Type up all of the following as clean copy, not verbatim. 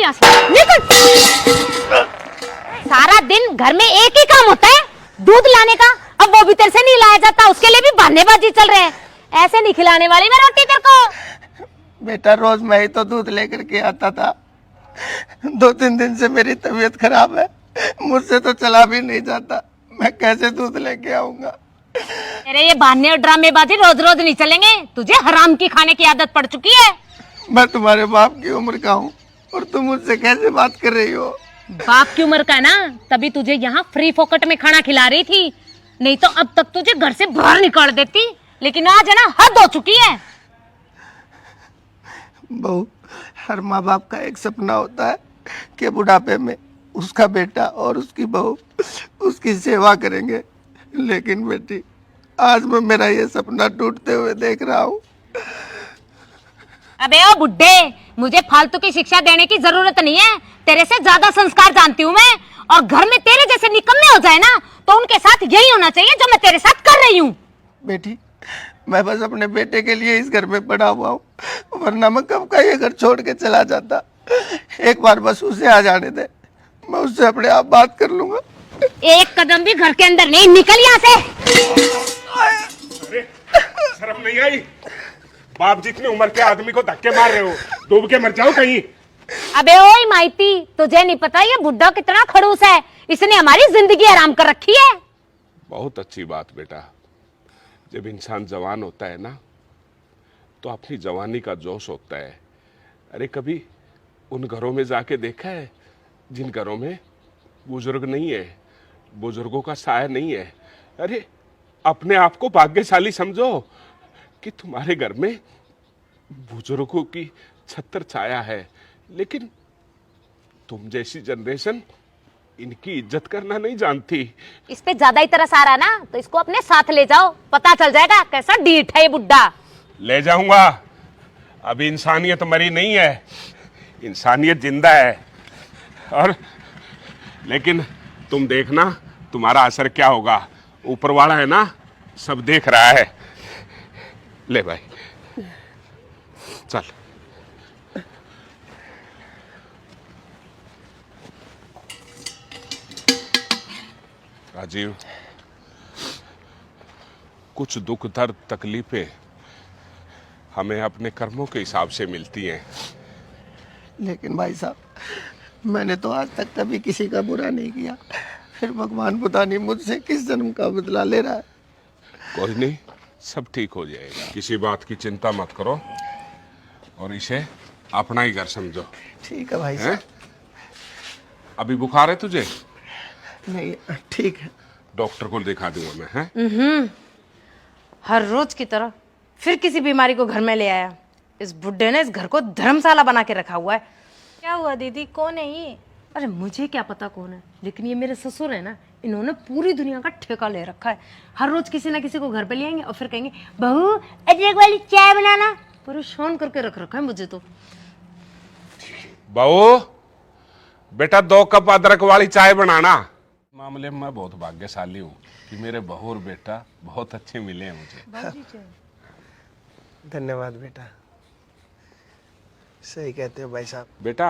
निकल यहाँ से, निकल। सारा दिन घर में एक ही काम होता है, दूध लाने का। अब वो भी तेरे से नहीं लाया जाता, उसके लिए भी बहानेबाजी चल रहे हैं। ऐसे नहीं खिलाने वाली मैं रोटी तेरे को। बेटा रोज मैं ही तो दूध लेकर के आता था। 2-3 दिन से मेरी तबीयत खराब है, मुझसे तो चला भी नहीं जाता, मैं कैसे दूध लेके आऊंगा। अरे ये बहाने और ड्रामेबाजी रोज रोज नहीं चलेंगे, तुझे हराम की खाने की आदत पड़ चुकी है। मैं तुम्हारे बाप की उम्र का हूँ और तुम मुझसे कैसे बात कर रही हो। बाप की उम्र का है ना, तभी तुझे यहाँ फ्री फोकट में खाना खिला रही थी, नहीं तो अब तक तुझे घर से बाहर निकाल देती। लेकिन आज है ना, हद हो चुकी है। बहू, हर माँ बाप का एक सपना होता है कि बुढ़ापे में उसका बेटा और उसकी बहू उसकी सेवा करेंगे, लेकिन बेटी आज मैं मेरा ये सपना टूटते हुए देख रहा हूँ। अबे ओ बुड्ढे, मुझे फालतू की शिक्षा देने की जरूरत नहीं है, तेरे से ज्यादा संस्कार जानती हूँ मैं। और घर में तेरे जैसे निकम्मे हो जाए ना, तो उनके साथ यही होना चाहिए जो मैं तेरे साथ कर रही हूँ। बेटी, मैं बस अपने बेटे के लिए इस घर में पड़ा हुआ हूँ, वरना मैं कब का ये घर छोड़ के चला जाता। एक बार बस उसे आ जाने दे, मैं उससे अपने आप बात कर लूंगा। एक कदम भी घर के अंदर नहीं, निकल यहाँ से। अरे शर्म नहीं आई? बाप जितनी उम्र के आदमी को धक्के मार रहे हो, डूब के मर जाओ कहीं। अबे ओए माइती, तुझे नहीं पता ये बुड्ढा कितना खड़ूस है, इसने हमारी जिंदगी आराम कर रखी है। बहुत अच्छी बात बेटा, जब इंसान जवान होता है ना तो अपनी जवानी का जोश होता है। अरे कभी उन घरों में जाके देखा है जिन घरों में बुजुर्ग नहीं है, बुजुर्गों का साया नहीं है? अरे अपने आप को भाग्यशाली समझो कि तुम्हारे घर में बुजुर्गों की छत्र छाया है, लेकिन तुम जैसी जनरेशन इनकी इज्जत करना नहीं जानती। इस पे ज्यादा ही तरस आ रहा ना, तो इसको अपने साथ ले जाओ, पता चल जाएगा कैसा डीठ है ये बुड्ढा। ले जाऊंगा, अभी इंसानियत मरी नहीं है, इंसानियत जिंदा है। और लेकिन तुम देखना तुम्हारा असर क्या होगा, ऊपर वाला है ना, सब देख रहा है। ले भाई चल। राजीव, कुछ दुख दर्द तकलीफें हमें अपने कर्मों के हिसाब से मिलती हैं। लेकिन भाई साहब, मैंने तो आज तक कभी किसी का बुरा नहीं किया, फिर भगवान पता नहीं मुझसे किस जन्म का बदला ले रहा है। कोई नहीं, सब ठीक हो जाएगा, किसी बात की चिंता मत करो और इसे अपना ही घर समझो। ठीक है भाई साहब। अभी बुखार है तुझे? नहीं, ठीक है। डॉक्टर को दिखा दूंगा मैं। हैं? हर रोज की तरह फिर किसी बीमारी को घर में ले आया। इस बुड्ढे ने इस घर को धर्मशाला बना के रखा हुआ है। क्या हुआ दीदी, कौन है ये? अरे मुझे क्या पता कौन है, लेकिन ये मेरे ससुर है ना, इन्होंने पूरी दुनिया का ठेका ले रखा है। हर रोज किसी ना किसी को घर पे ले आएंगे और फिर कहेंगे बहू अदरक वाली चाय बनाना। परेशान करके रख रखा है मुझे तो। बहू बेटा 2 कप अदरक वाली चाय बनाना। मामले में मैं बहुत भाग्यशाली हूँ कि मेरे बहू और बेटा बहुत अच्छे मिले हैं मुझे। धन्यवाद बेटा, सही कहते हो भाई साहब। बेटा,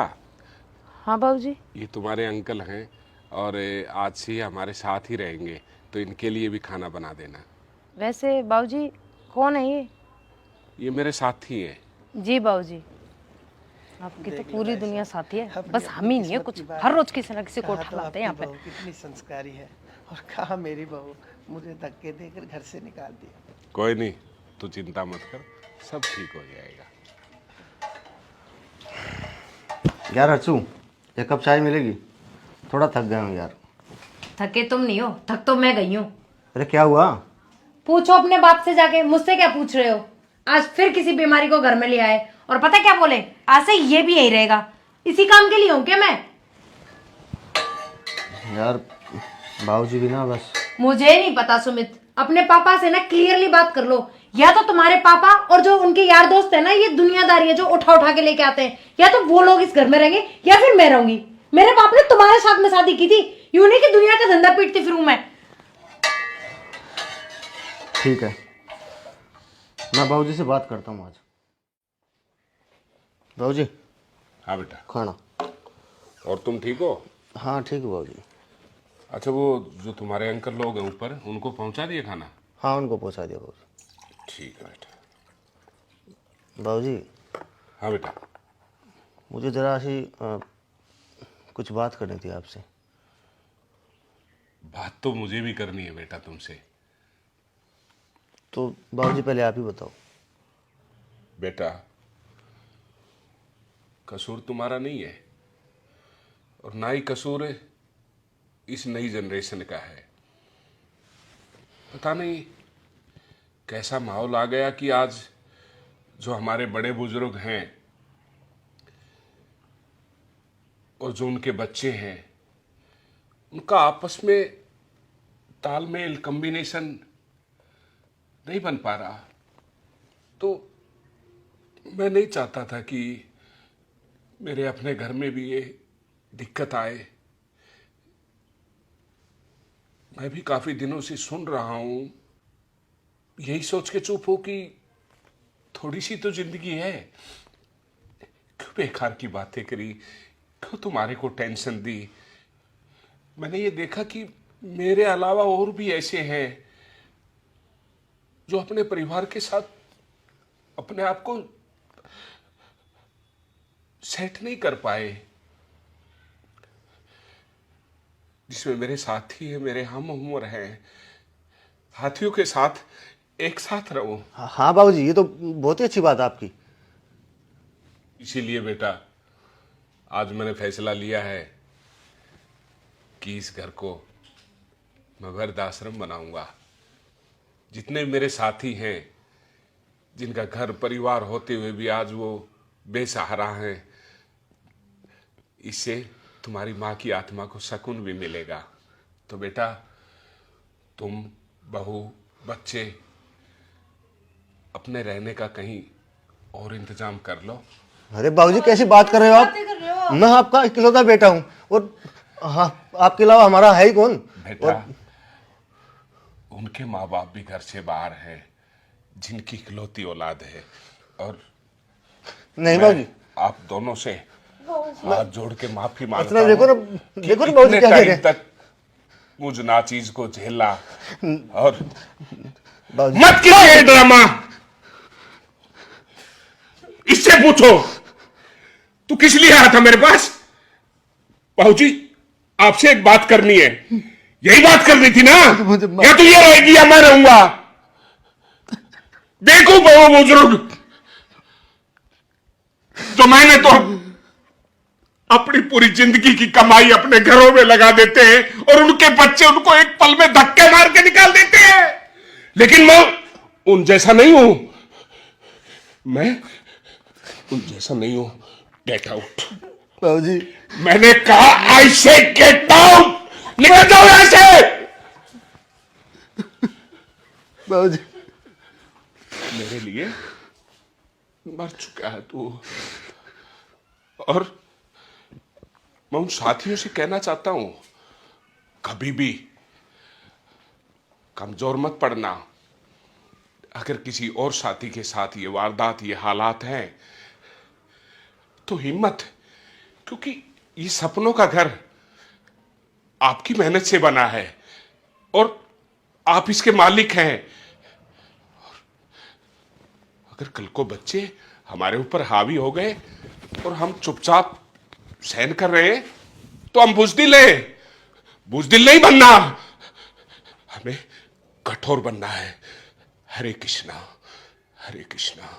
हाँ बाबूजी। ये तुम्हारे अंकल हैं और आज से ये हमारे साथ ही रहेंगे, तो इनके लिए भी खाना बना देना। वैसे बाबूजी कौन है ये? ये मेरे साथी हैं। जी बाबूजी, आपकी तो पूरी दुनिया साथी है, बस हम ही नहीं है कुछ। हर रोज किसी ना किसी को उठा लाते हैं यहाँ पे। कितनी संस्कारी है, और कहा मेरी बहू मुझे धक्के देकर घर से निकाल दिया। कोई नहीं, तू चिंता मत कर, सब ठीक हो जाएगा। यार अर्चू, 1 कप चाय मिलेगी? थोड़ा थक गया हूँ यार। थके तुम नहीं हो, थक तो मैं गई हूँ। अरे क्या हुआ? पूछो अपने बाप से जाके, मुझसे क्या पूछ रहे हो? आज फिर किसी बीमारी को घर में ले आए और पता क्या बोले, आज से ये भी यही रहेगा। इसी काम के लिए हूँ क्या मैं? यार बाबूजी भी ना बस। मुझे नहीं पता सुमित, अपने पापा से ना क्लियरली बात कर लो। या तो तुम्हारे पापा और जो उनके यार दोस्त है ना, ये दुनियादारी है जो उठा उठा के लेके आते हैं, या तो वो लोग इस घर में रहेंगे या फिर मैं रहूंगी। मेरे बाप ने तुम्हारे साथ में शादी की थी, यूं नहीं कि दुनिया का धंधा पीटती फिरूं मैं। ठीक है, मैं बाबूजी से बात करता हूँ आज। बाबूजी। हाँ बेटा। खाना। और तुम ठीक हो? हाँ ठीक है बाबूजी। अच्छा, वो जो तुम्हारे अंकल लोग हैं ऊपर, उनको पहुंचा दिए खाना? हाँ उनको पहुंचा दिया बाबूजी। ठीक है बेटा। बाबूजी हाँ बेटा। मुझे ज़रा सी कुछ बात करनी थी आपसे। बात तो मुझे भी करनी है बेटा तुमसे। तो बाबूजी पहले आप ही बताओ। बेटा, कसूर तुम्हारा नहीं है और ना ही कसूर इस नई जनरेशन का है। पता नहीं कैसा माहौल आ गया कि आज जो हमारे बड़े बुजुर्ग हैं और जो उनके बच्चे हैं, उनका आपस में तालमेल, कॉम्बिनेशन नहीं बन पा रहा। तो मैं नहीं चाहता था कि मेरे अपने घर में भी ये दिक्कत आए। मैं भी काफी दिनों से सुन रहा हूं, यही सोच के चुप हो कि थोड़ी सी तो जिंदगी है, क्यों बेकार की बातें करी, क्यों तुम्हारे को टेंशन दी। मैंने ये देखा कि मेरे अलावा और भी ऐसे हैं जो अपने परिवार के साथ अपने आप को सेट नहीं कर पाए, जिसमें मेरे साथी हैं, मेरे हम उम्र हैं। साथियों के साथ एक साथ रहो। हाँ बाबूजी, ये तो बहुत ही अच्छी बात है आपकी। इसीलिए बेटा आज मैंने फैसला लिया है कि इस घर को मैं वृद्धाश्रम बनाऊंगा। जितने मेरे साथी हैं, जिनका घर परिवार होते हुए भी आज वो बेसहारा हैं, इससे तुम्हारी माँ की आत्मा को सुकून भी मिलेगा। तो बेटा तुम, बहू, बच्चे अपने रहने का कहीं और इंतजाम कर लो। अरे बाबूजी कैसी बात कर रहे हो आप? मैं आपका इकलौता बेटा हूँ और हाँ, आपके अलावा हमारा है ही कौन? बेटा उनके माँ बाप भी घर से बाहर हैं, जिनकी इकलौती औलाद है। और नहीं मैं बाबूजी, आप दोनों से हाथ जोड़ के माफी मांगता इतना हूं देखो ना, कि देखो ना बाबूजी इतने क्या कह रहे टाइम हैं। तक मुझ नाचीज को झेला। और बाबूजी मत कीजिए ड्रामा। इससे पूछो तू किस लिए आया था मेरे पास? बाबूजी आपसे एक बात करनी है। यही बात करनी थी ना? या तू ये रहेगी या मैं रहूंगा? देखो बहु बुजुर्ग, जो मैंने तो अपनी पूरी जिंदगी की कमाई अपने घरों में लगा देते हैं और उनके बच्चे उनको एक पल में धक्के मार के निकाल देते हैं। लेकिन मैं उन जैसा नहीं हूं। मैं उन जैसा नहीं हूं। Get out. बाबूजी मैंने कहा आई से गेट आउट। निकल जाओ यहां से। बाबूजी मेरे लिए मर चुका है तू। और मैं उन साथियों से कहना चाहता हूं, कभी भी कमजोर मत पड़ना। अगर किसी और साथी के साथ ये वारदात, ये हालात हैं, तो हिम्मत, क्योंकि ये सपनों का घर आपकी मेहनत से बना है और आप इसके मालिक हैं। अगर कल को बच्चे हमारे ऊपर हावी हो गए और हम चुपचाप सहन कर रहे हैं, तो हम बुजदिल हैं। बुजदिल नहीं बनना, हमें कठोर बनना है। हरे कृष्णा, हरे कृष्णा।